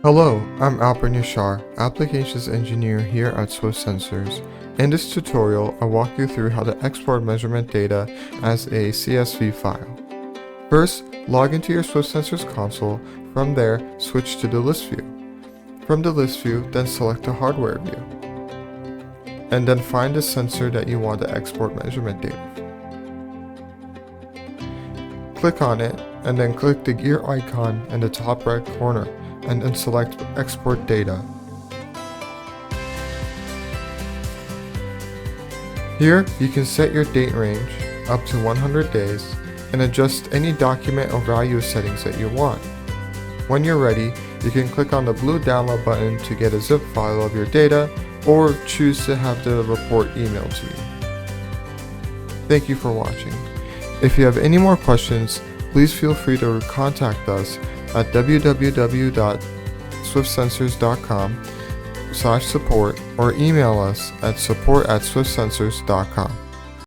Hello, I'm Alper Nishar, Applications Engineer here at Swift Sensors. In this tutorial, I'll walk you through how to export measurement data as a CSV file. First, log into your Swift Sensors console. From there, switch to the list view. From the list view, then select the hardware view. And then find the sensor that you want to export measurement data from. Click on it, and then click the gear icon in the top right corner, and then select Export Data. Here, you can set your date range up to 100 days and adjust any document or value settings that you want. When you're ready, you can click on the blue download button to get a zip file of your data or choose to have the report emailed to you. Thank you for watching. If you have any more questions, please feel free to contact us at www.swiftsensors.com/support or email us at support@swiftsensors.com.